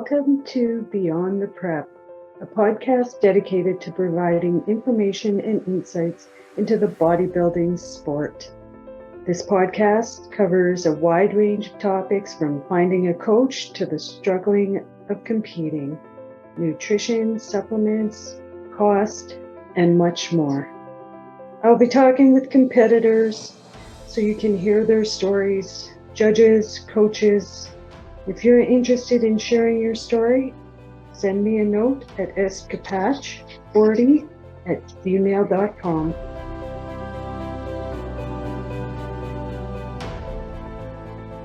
Welcome to Beyond the Prep, a podcast dedicated to providing information and insights into the bodybuilding sport. This podcast covers a wide range of topics from finding a coach to the struggling of competing, nutrition, supplements, cost, and much more. I'll be talking with competitors so you can hear their stories, judges, coaches. If you're interested in sharing your story, send me a note at skapach40@gmail.com.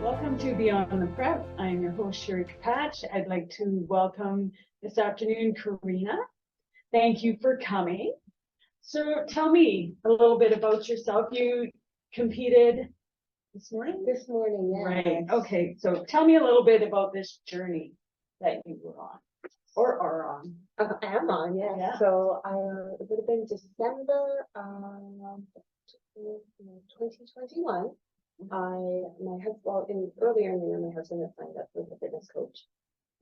Welcome to Beyond the Prep. I'm your host, Sherry Capach. I'd like to welcome this afternoon, Correna. Thank you for coming. So tell me a little bit about yourself. You competed this morning? This morning, yeah. Right. Okay. So tell me a little bit about this journey that you were on or are on. I am on, yes. Yeah. So it would have been December 2021. Earlier in the year, my husband had signed up with a fitness coach,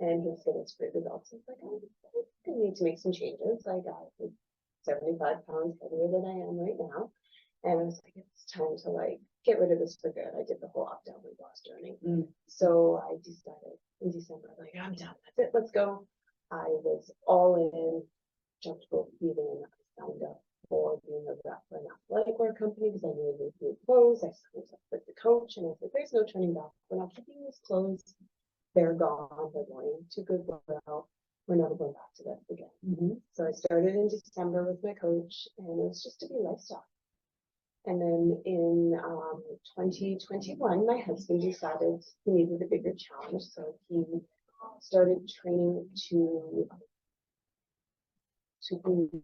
and he was getting his great results. I was like, I need to make some changes. I got 75 pounds heavier than I am right now, and I was like, it's time to get rid of this for good. I did the whole opt-out weight loss journey. So I decided in December, I'm done. That's it. Let's go. I was all in, jumped both feet in. I signed up for being a rep for an athletic wear company because I needed new clothes. I signed up with the coach, and I said, there's no turning back. We're not keeping these clothes. They're gone. They're going to Goodwill. We're never going back to that again. So I started in December with my coach, and it was just to be lifestyle. And then in 2021, my husband decided he needed a bigger challenge, so he started training to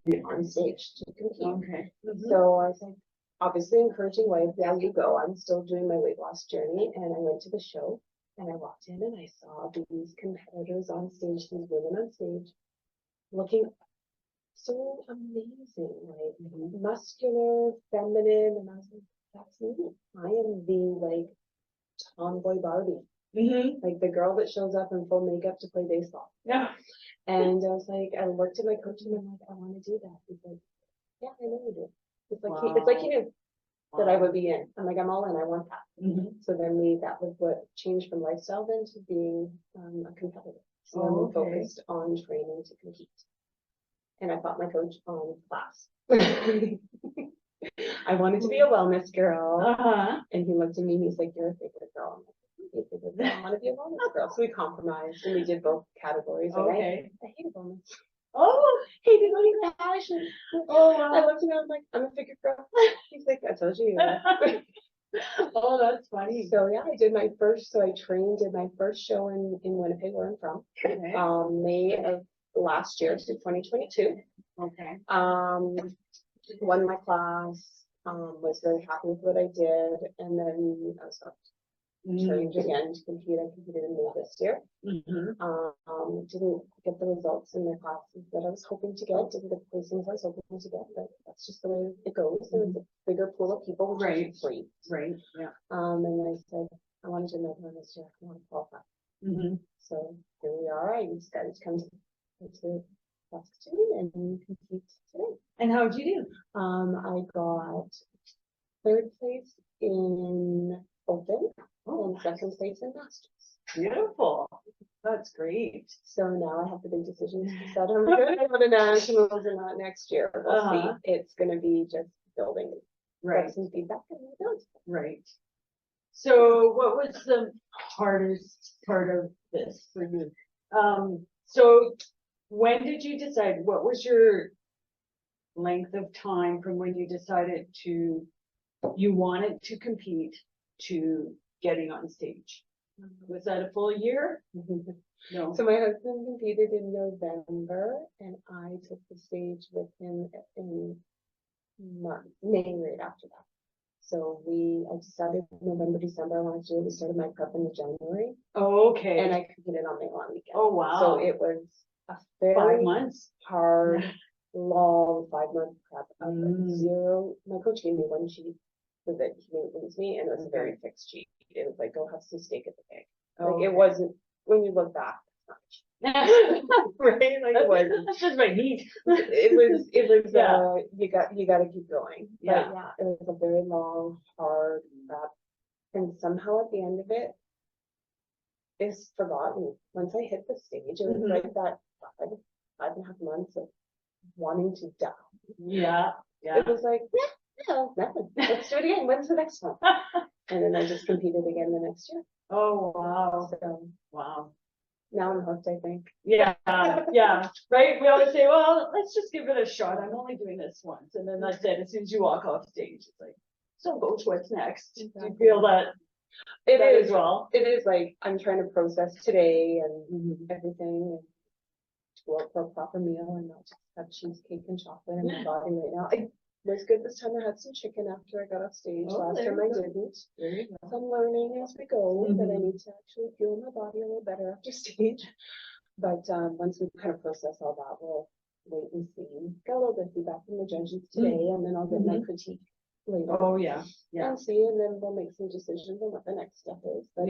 be on stage to compete. Okay. So I was like, obviously encouraging wife, there you go. I'm still doing my weight loss journey, and I went to the show, and I walked in, and I saw these competitors on stage, these women on stage, looking so amazing, muscular, feminine, and I was like, that's me. I am the tomboy Barbie, like the girl that shows up in full makeup to play baseball. Yeah. And I was like, I looked at my coach and I'm like, I want to do that. He's like, yeah, I know you do. It's like he knew that I would be in. I'm like, I'm all in. I want that. So then that was what changed from lifestyle then to being a competitor. So I'm focused on training to compete. And I fought my coach on class. I wanted to be a wellness girl. And he looked at me and he's like, you're a favorite girl. I'm like, I want to be a wellness girl. So we compromised and we did both categories. Okay. I hated wellness. Oh, hated running fashion. Oh, wow. I looked at him, I was like, I'm a figure girl. He's like, I told you. Oh, that's funny. So yeah, I did my first show in Winnipeg, where I'm from. Okay. May of last year, so 2022. Okay. Won my class, was very happy with what I did, and then I was trained again to compete. I competed in May this year. Didn't get the results in the classes that I was hoping to get, didn't get the placings I was hoping to get, but that's just the way it goes. And it's a bigger pool of people, which is free. Right. Yeah. And I said, I wanted to know when this year I want to qualify. So here we are. I decided to come to Saskatoon and compete today. And how did you do? I got third place in Open and second place in Masters. Beautiful. That's great. So now I have the big decision to decide I'm going to go to nationals or not next year. We'll see. It's going to be just building. Right. Some feedback and we'll build. Right. So what was the hardest part of this for you? So when did you decide, what was your length of time from when you decided you wanted to compete to getting on stage? Was that a full year? No. So my husband competed in November and I took the stage with him in May right after that. So I decided November, December I wanted to do it. We started my prep in January. Oh, okay. And I competed on my long weekend. Oh, wow. So it was a very 5 months hard, long 5-month prep of zero. My coach gave me one sheet so that he knew it was me, and it was a very fixed sheet. It was like, go have some steak at the pig. Like it wasn't, when you look back, it's not cheap. Right? Like it was. That's just my heat. It was Yeah. you got to keep going. But Yeah. yeah, it was a very long, hard prep. And somehow at the end of it, it's forgotten. Once I hit the stage, it was like that 5.5 months of wanting to die. Yeah. Yeah. It was like, no, nothing. Let's do it again. When's the next one? And then I just competed again the next year. Oh, wow. So Wow. now I'm hooked, I think. Yeah, yeah, right. We always say, well, let's just give it a shot. I'm only doing this once. And then that's it. As soon as you walk off stage, it's like, so coach, what's next? Do you feel that It is as well? It is like I'm trying to process today and everything and to go out for a proper meal and not just have cheesecake and chocolate in my body right now. It was good this time. I had some chicken after I got off stage. Last time I didn't. So I'm learning as we go that I need to actually fuel my body a little better after stage. But once we kind of process all that, we'll wait and see. Got a little bit of feedback from the judges today, and then I'll get my critique later. Oh, yeah. Yeah. And see, and then we'll make some decisions on what the next step is. But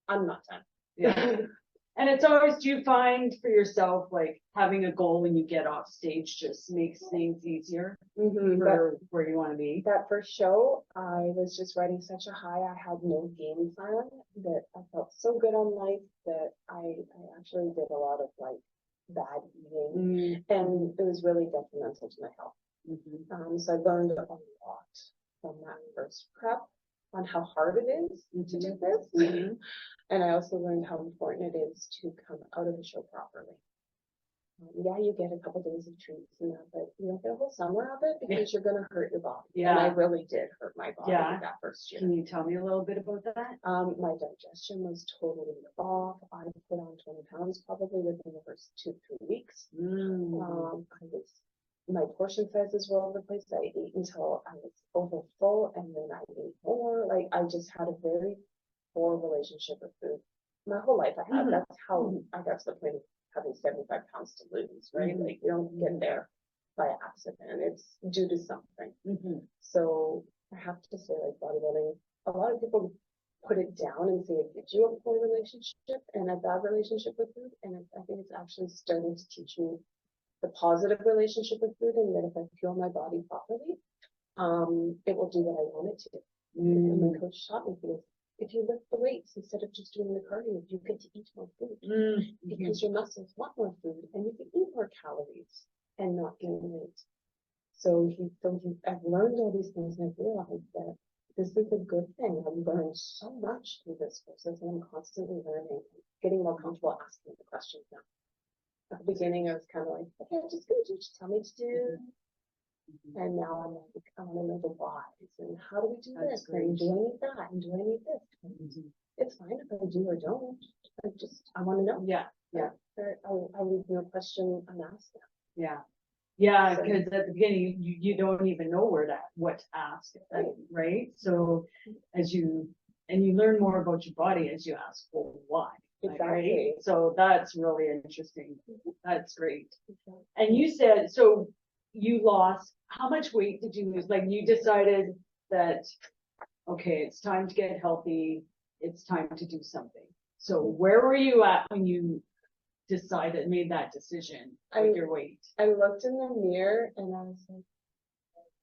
I'm not done. Yeah. And it's always, do you find for yourself, like having a goal when you get off stage just makes things easier for where you want to be? That first show, I was just riding such a high. I had no game plan that I felt so good on life that I actually did a lot of like bad eating and it was really detrimental to my health. So I learned a lot from that first prep on how hard it is to do this. And I also learned how important it is to come out of the show properly. Yeah, you get a couple days of treats and that, but you don't get a whole summer of it because you're going to hurt your body. And I really did hurt my body that first year. Can you tell me a little bit about that? My digestion was totally off. I put on 20 pounds probably within the first 2-3 weeks. My portion sizes were all over the place. I ate until I was over full and then I ate more. Like I just had a very poor relationship with food. My whole life I had. That's how I got to the point of having 75 pounds to lose, right? Like you don't get there by accident. It's due to something. So I have to say, like bodybuilding, a lot of people put it down and say it gives you a poor relationship and a bad relationship with food. And I think it's actually starting to teach me the positive relationship with food, and that if I fuel my body properly, it will do what I want it to. And my coach taught me this. If you lift the weights instead of just doing the cardio, you get to eat more food because your muscles want more food, and you can eat more calories and not gain weight. So I've learned all these things, and I've realized that this is a good thing. I've learned so much through this process, and I'm constantly learning, getting more comfortable asking the questions now. At the beginning, I was kind of like, okay, I'm just going to do what you tell me to do. And now I'm like, I want to know the whys and how do we do this? And do I need that? And do I need this? It's fine if I do or don't. I want to know. Yeah. I leave no question unasked now. Yeah, because at the beginning you don't even know what to ask, right? So as you learn more about your body as you ask for why. Exactly. Right? So that's really interesting. That's great. And you said, so you lost, how much weight did you lose? Like you decided that, okay, it's time to get healthy. It's time to do something. So where were you at when you made that decision with your weight? I looked in the mirror and I was like,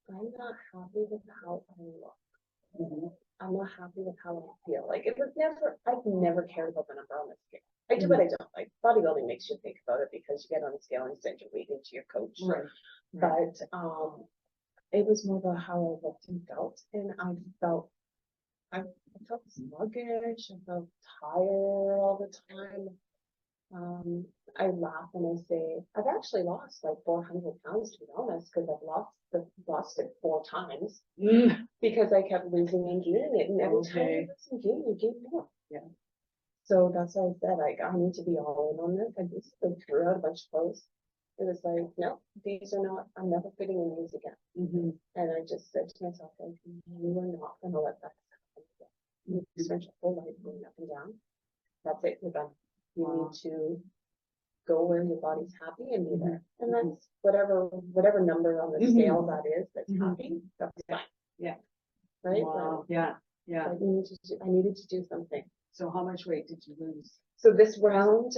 I'm not happy with how I look. I'm not happy with how I feel. Like I've never cared about the number on the scale. I do what I don't like. Bodybuilding makes you think about it because you get on the scale and send your weight into your coach. Right. But it was more about how I looked and felt. And I felt sluggish. I felt tired all the time. I laugh and I say, I've actually lost like 400 pounds to be honest, because I've lost it 4 times because I kept losing and gaining it. And every time you lose and gain, you gain more. Yeah. So that's why I said, like, I need to be all in on this. I just threw out a bunch of clothes. It was like, no, I'm never fitting in these again. And I just said to myself, like, you are not going to let that happen again. You spent your whole life going up and down. That's it, you're done. You need to go where your body's happy and be there. And that's whatever number on the scale that is that's happy, that's fine. Yeah. Right? Wow. Yeah. I needed to do something. So how much weight did you lose? So this round,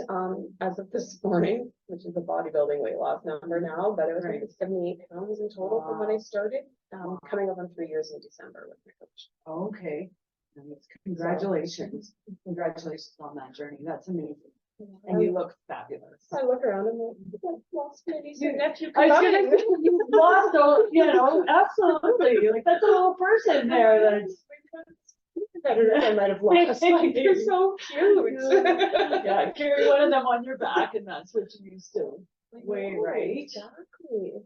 as of this morning, which is a bodybuilding weight loss number now, but it was Right. maybe 78 pounds in total from when I started, coming up on 3 years in December with my coach. Okay. Nice. Congratulations. Congratulations on that journey. That's amazing. And you look fabulous. I look around and I'm like, lost my niece and nephew. I was gonna say, you lost, absolutely. Like that's a little person there that's I might have lost. You're so cute. Yeah, carry one of them on your back and that's what you used to weigh, right? Exactly.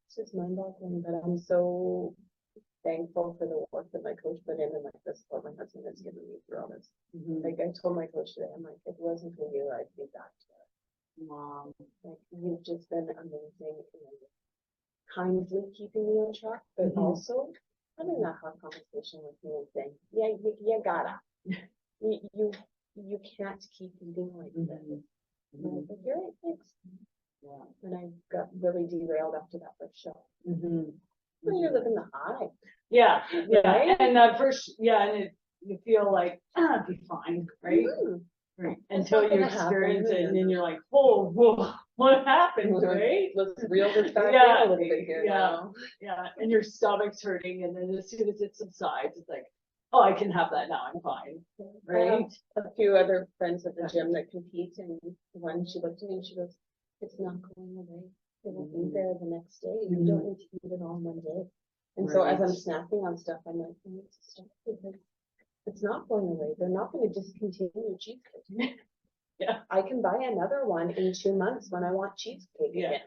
It's just mind-boggling, but I'm so thankful for the work that my coach put in and like the support my husband has given me through all this. Like I told my coach today, I'm like, if it wasn't for you, I'd be back to it. Mom, like you've just been amazing in kindly keeping me on track, but also having that hard conversation with me and saying, yeah, you gotta. You can't keep eating like this. And I was like, you're right, thanks. Yeah. And I got really derailed after that first show. When you're living the high. Yeah, Right? and that first, and you feel like, I'll be fine, right? Right. Until you experience it, and then you're like, oh, whoa, what happened, right? Let's reel this back in a little bit here now. Yeah, and your stomach's hurting, and then as soon as it subsides, it's like, oh, I can have that now, I'm fine, right? A few other friends at the gym that compete, and one, she looked at me and she goes, it's not going away. It will be there the next day. You don't need to eat it all in one day. And so as I'm snacking on stuff, I'm like, I need to stop because it's not going away. They're not going to discontinue cheesecake. I can buy another one in 2 months when I want cheesecake again.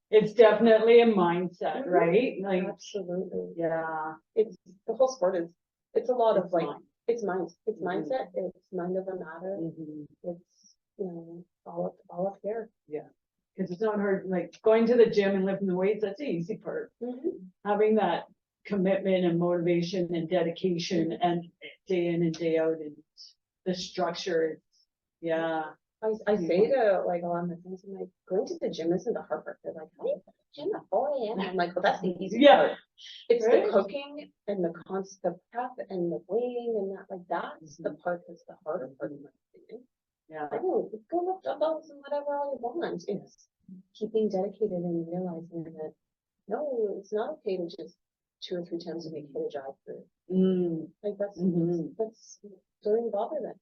It's definitely a mindset, right? Like absolutely. It's the whole sport is, it's a lot of like, it's mindset, it's mind over matter. It's, all up here. Because it's not hard, like going to the gym and lifting the weights, that's the easy part. Having that commitment and motivation and dedication and day in and day out and the structure. I say to like a lot of my friends, I'm like, going to the gym isn't the hard part. They're like, how do you go to the gym at 4 a.m.? I'm like, well, that's the easy part. It's the cooking and the constant prep and the weighing and that, like, that's the part that's the harder part of my opinion. I know, go lift dumbbells and whatever all you want. It's keeping dedicated and realizing that no, it's not okay to just 2 or 3 times a week hit a drive through. Like that's don't even bother then.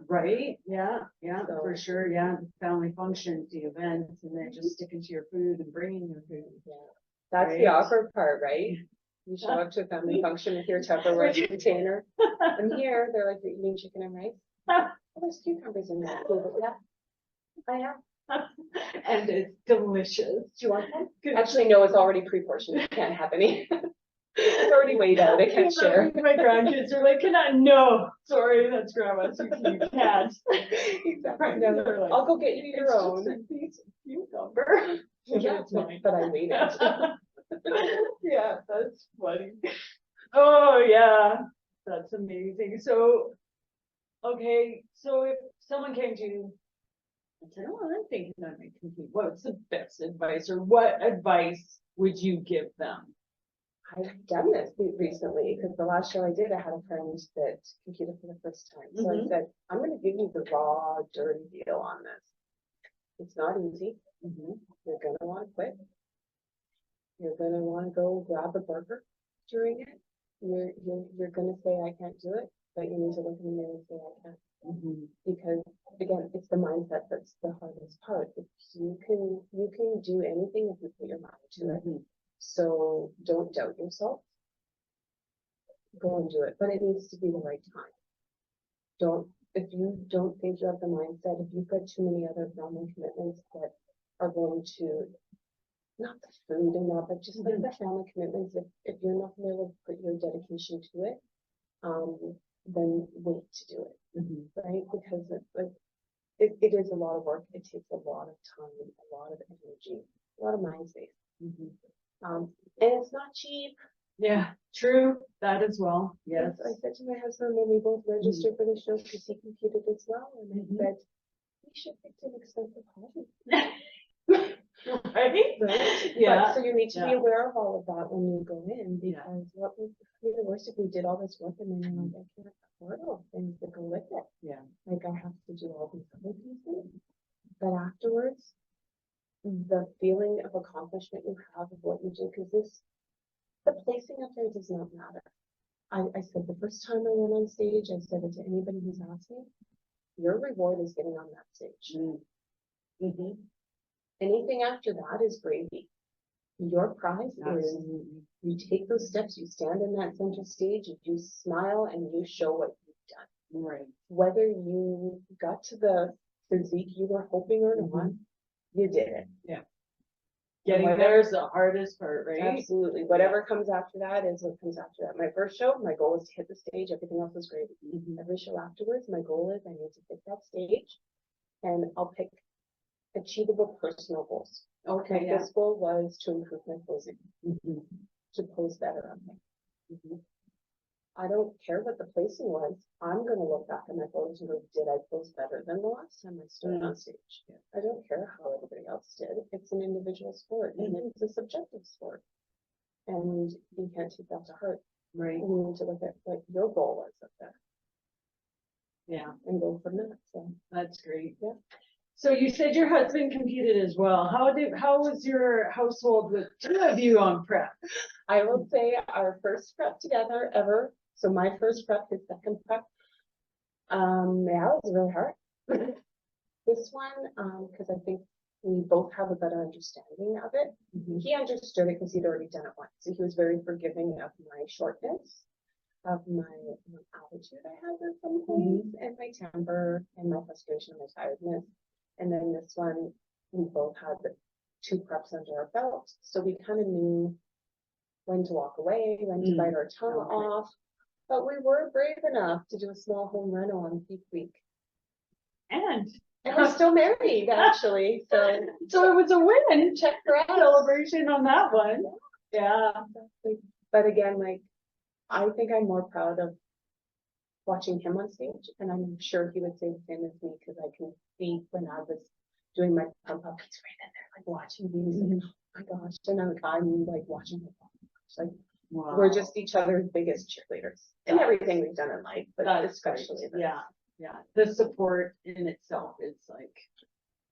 Right. So, for sure. The family functions, the events, and then just sticking to your food and bringing your food. That's the awkward part, right? You show up to a family function with your Tupperware container, and here they're like, you're eating chicken and rice. Oh, there's cucumbers in there. I am. And it's delicious. Do you want one? Actually, no, it's already pre-portioned. You can't have any. It's already weighed out. I can't share. My grandkids are like, no, sorry, that's grandma's. You can't. Exactly. No, I'll go get you your own. Cucumber. But I waited. That's funny. Oh, yeah. That's amazing. So, okay, so if someone came to you and said, oh, I'm thinking I might compete, what's the best advice or what advice would you give them? I've done this recently because the last show I did, I had a friend that competed for the first time. So I said, I'm going to give you the raw, dirty deal on this. It's not easy. You're going to want to quit. You're going to want to go grab a burger during it. You're going to say, I can't do it, but you need to look in the mirror and say, I can. Because again, it's the mindset that's the hardest part. If you can do anything if you put your mind to it. So don't doubt yourself. Go and do it, but it needs to be the right time. If you don't think you have the mindset, if you've got too many other family commitments that are going to, not the food and not, but just like the family commitments, if you're not going to put your dedication to it, then wait to do it, right? Because it is a lot of work. It takes a lot of time, a lot of energy, a lot of mind space. And it's not cheap. Yeah, true. That as well. Yes. I said to my husband when we both registered for the show because he competed as well, and I said, we should pick an expensive hobby. Right? Yeah. But, so you need to be aware of all of that when you go in, because what would be the worst if we did all this work and then you're like, I can't portal things that go with it. Yeah. Like I have to do all these other pieces, but afterwards, the feeling of accomplishment you have of what you do, because the placing up there does not matter. I said the first time I went on stage, I said it to anybody who's asked me, your reward is getting on that stage. Mm-hmm. Anything after that is gravy. Your prize is you take those steps, you stand in that center stage, you smile, and you show what you've done. Right. Whether you got to the physique you were hoping or not, you did it. Yeah. Getting there is the hardest part, right? Absolutely. Whatever comes after that is what comes after that. My first show, my goal was to hit the stage. Everything else was great. Every show afterwards, my goal is I need to hit that stage, and I'll pick achievable personal goals. Okay. My first goal was to improve my posing, to pose better on me. I don't care what the placing was. I'm going to look back at my photos and go, did I pose better than the last time I stood on stage? I don't care how everybody else did. It's an individual sport, and it's a subjective sport. And you can't take that to heart. Right. You need to look at what your goal was up there. Yeah. And go from that. So that's great. Yeah. So you said your husband competed as well. How was your household with two of you on prep? I will say our first prep together ever. So my first prep, his second prep. Yeah, it was really hard. This one, because I think we both have a better understanding of it. He understood it because he'd already done it once. So he was very forgiving of my shortness, of my attitude I had at some points, and my temper, and my frustration, and my tiredness. And then this one, we both had the 2 preps under our belt. So we kind of knew when to walk away, when to bite our tongue off. But we were brave enough to do a small home reno on peak week. And we're still married, actually. So it was a win. Check for us. Celebration on that one. Yeah. But again, like, I think I'm more proud of watching him on stage, and I'm sure he would say the same as me, because I can see when I was doing my pump up, he's right in there, like watching me. He's like, oh my gosh, and I'm like watching him. Like, wow. We're just each other's biggest cheerleaders in everything we've done in life, but especially this. Yeah. The support in itself is like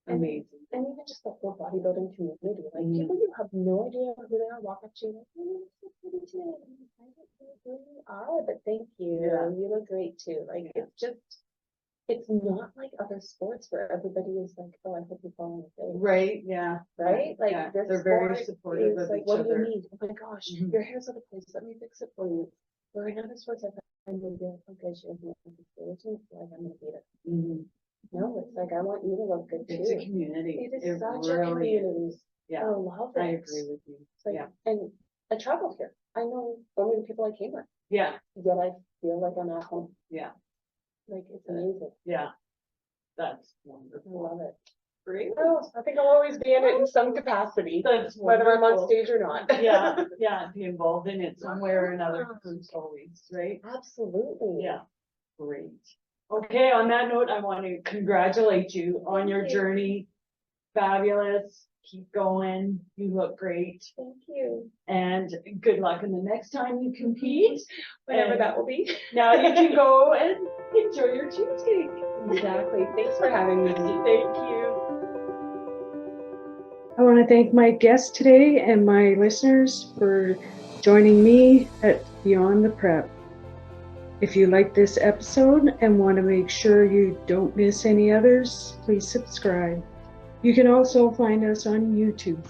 amazing. And even just the whole bodybuilding community, like people you have no idea who they are, walk up to you like, oh, you're so pretty today. I don't know who you are, but thank you. Yeah. You look great too. Like it's not like other sports where everybody is like, oh, I hope you fall on the face. Right. Yeah. Right. Like they're very supportive of like, each what other. do you need? Oh my gosh, your hair's out of place. Let me fix it for you. Where in other sports, I'm going to be like, okay, she doesn't want to be like, I'm going to beat it. No, it's like I want you to look good too. It's a community. It is such a community. Yeah, I love it. I agree with you. Like, and I traveled here. I know only the people I came with. Yeah. Yet I feel like I'm at home. Yeah. Like it's amazing. Yeah. That's wonderful. I love it. Great. Well, I think I'll always be in it in some capacity. That's whether I'm on stage or not. Be involved in it somewhere or another. Always, right? Absolutely. Yeah. Great. Okay, on that note, I want to congratulate you on your journey. Fabulous. Keep going. You look great. Thank you. And good luck in the next time you compete. Whatever that will be. Now you can go and enjoy your cheesecake. Exactly. Thanks for having me. Thank you. I want to thank my guests today and my listeners for joining me at Beyond the Prep. If you like this episode and want to make sure you don't miss any others, please subscribe. You can also find us on YouTube.